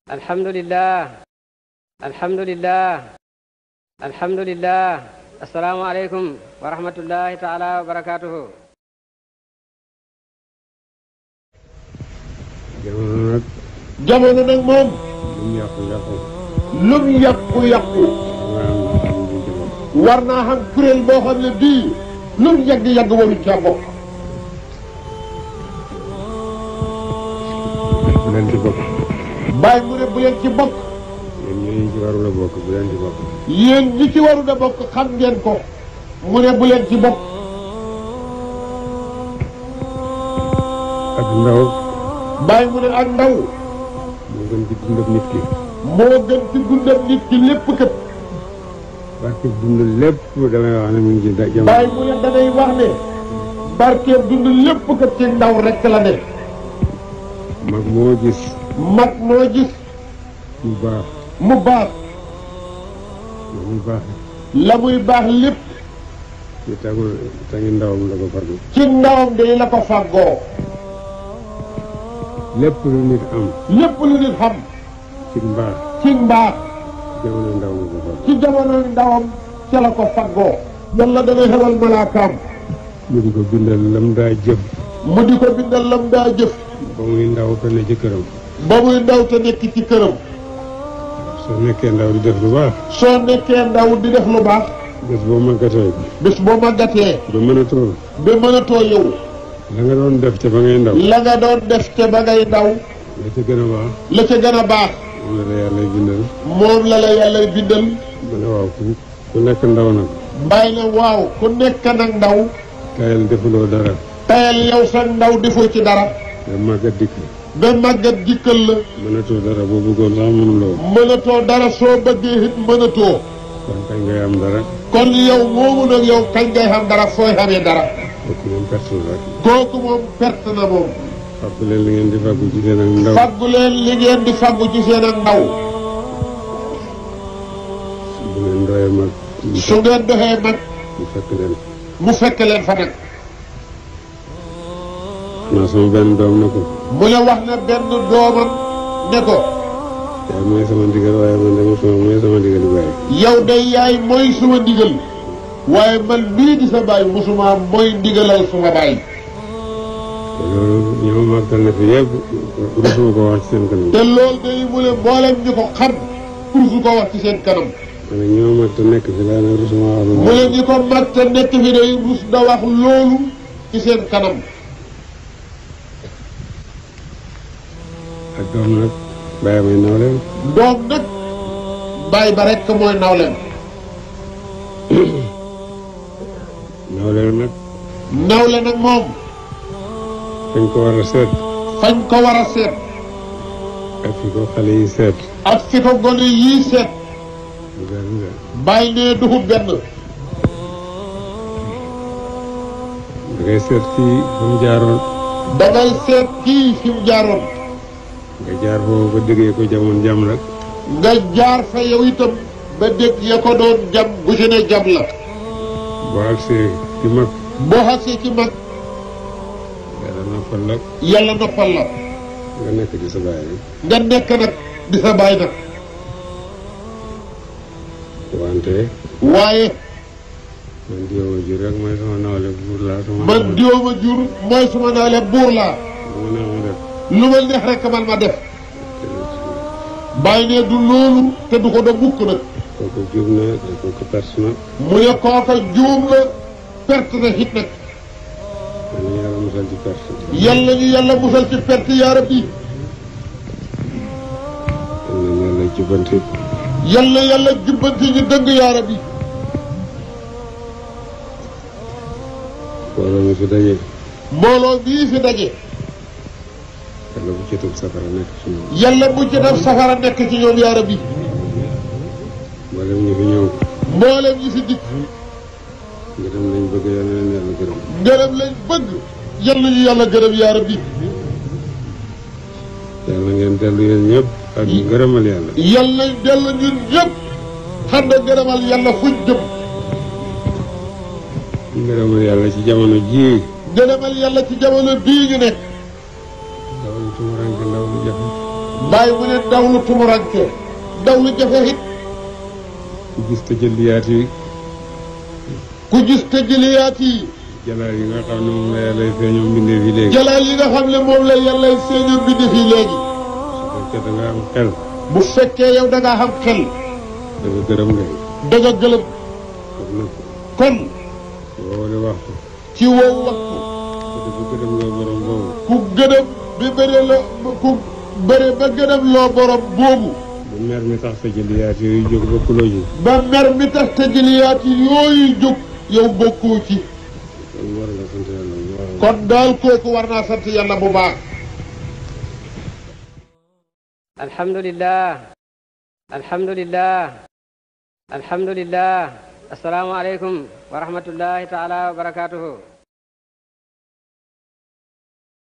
alhamdulillah alhamdulillah alhamdulillah assalaamu aleykum wa rahmatullahi taala wa barakatuhu. jamono nag moom lum yàqu war naa xam kuréel boo xam ne bii lum yàgg waru ca bokk. bu leen ci bokk. bàyyi mu ne bu leen ci bokk. yéen ñi ci warul a bokk bu leen ci bokk. yéen ñi ci warul a bokk xam ngeen ko mu ne bu leen ci bokk. ak ndaw. bàyyi mu ne ak ndaw. moo gën ci dundab nit ki. moo gën ci dundab nit ki lépp kat. barke dund lépp damay wax ne mu ngi ci jamono. bàyyi mu ne danay wax ne barke dund lépp kat ci ndaw rek la ne. mag moo gis. mag moo gis. mu baax. mu baax. la muy baax. la muy baax lépp. ci tangi ndawam la ko fàggu. ci ndawam de la ko fàggoo. lépp lu nit am. lépp lu nit xam. ci mbaax. ci mbaax. jamono ndaw la ko fàggu. ci jamono ndawam ca la ko faggoo. yàlla dana xewal malaakaam. mu di ko bindal lam daa jëf. mu di ko bindal lam daa jëf. ba muy ndaw te ne ci këram. ba muy ndaw te nekk ci këram. soo nekkee ndaw di def lu baax. soo nekkee ndaw di def lu baax. bés boo màggatee. bés boo màggatee. ba mënatoo. ba mënatoo yow. la nga doon def ca ba ngay ndaw. la nga doon def ca ba ngay ndaw. la ca gën a baax. la ca gën a baax. moom la la yàlla bindal. moom la la yàlla bindal. ma ne waaw ku nekk ndaw nag. bàyyi na waaw ku nekk nag ndaw. tayal defuloo dara. tayal yow sa ndaw defoo ci dara. nga màggat dikk. ba màggat dikkal la. mënatoo dara boo bëggoon sax mënuloo. mënatoo dara soo bëggee it mënatoo. kon kañ ngay am dara. kon yow moomu nag yow kañ ngay xam dara fooy xamee dara. kooku moom perte la rek. kooku moom perte na moom. fàggu leen li ngeen di fàggu ci seen ak ndaw. fàggu leen li ngeen di fàggu ci seen ak ndaw. bu ngeen doyee mag. su ngeen doxee mag. mu fekk leen. mu fekk leen fa nag. naa sama benn doom ne ko. mu ne wax na benn doomam ne ko. yaay mooy sama ndigal waaye man de mooy sama ndigal yu bàyyi. yow day yaay mooy suma ndigal. waaye man mii di sa baay musuma mooy ndigalal suma baay. te loolu ñi ma màggal na fi yëpp rusuma ko wax ci seen kanam. te loolu day mu ne mboolem ñu ko xam pour su ko wax ci seen kanam. ma ne ñi ma mag te nekk fi laa ne rusuma wax lu mu ne ñi ko mag te nekk fi day rus da wax loolu ci seen kanam. ak doom nag bàyyi may nawleem. doom nag bàyyi ba rekk mooy nawleem. nawleem nag. nawle nag moom. fañ ko war a seet. fañ ko war a seet. ak fi ko xale yi seet. ak fi ko gone yii seet. bàyyi nee duxut benn. da ngay seet kii fa mu jaaroon. da ngay seet kii fi mu jaaroon. nga jaar foofu ba déggee ko jamoon jam la. nga jaar fa yow itam ba dégg ya ko doon jam bu ci ne jam la. boo agsee ci mag. boo agsee ci mag. yàlla noppal la. yàlla noppal la. nga nekk di sa baay. nga nekk nag di sa baay nag. wante. waaye. man diwoo ma jur rek mooy sama nawle buur laa. man diwoo ma jur mooy sama nawle buur laa. lu ma neex ma def. lu ma neex rek man ma def. bàyyi ne du loolu te du ko da mukk nag. kooku juum na te kooku perte na. mu ne kooka juum la perte na hit nag. yal na yàlla musal ci perte. yàlla ñu yàlla musal ci perte yaa rabbi. yal na yàlla jubbanti. yàlla jubbanti ñu dëng yaa rabbi. mbooloo mi fi daje. mbooloo bii fi daje. yàlla bu ci tëb safara nekk ci ñoom. yàlla bu ci def safara nekk ci ñoom yaa rabbi. mboolem ñi fi ñëw. mboolem ñi fi dikk. ngërëm lañ bëgg yal na leen yàlla gërëm. ngërëm lañ bëgg. yàlla ñu yàlla gërëm yaa rabbi. yàlla ngeen dellu yéen ñëpp ak ngërëmal yàlla. yàlla nañ dellu ñun ñëpp. xam ne ngërëmal yàlla fuñ jëm. ngërëmal yàlla ci jamono jii. ngërëmal yàlla ci jamono bii ñu nekk. ndaw lu tumuranke ndaw lu jafe. bàyyi mu ne daw lu tumuranke daw lu jafe it ku gis tajalliyaat yi ku gis tajalliyaat yi jalaal yi nga xam ne moom la yàlla feeñoo mbindee fi léegi jalaal yi nga xam ne moom la yàlla feeñoo mbindee fi léegi su fekkee da nga am xel bu fekkee yow da ngaa xam xel da nga gërëm nga da nga gëlëm kon woowale waxtu ci woowu waxtu ku gërëm loo borom boobu ku gëdëm bi bëre la ku bëre ba gëdëm loo borom boobu ba mer mi tax tajalliyaat yooyu jóg bokkuloo ji ba mer mi tax tajalliyaat yooyu jóg yow bokkoo ci kon war nga sant yàlla bu baax kon daal kooku war naa sant yàlla bu baax alhamdulillah alhamdulillah alhamdulillah assalaamu aleykum wa rahmatullahi taala wa barakatuhu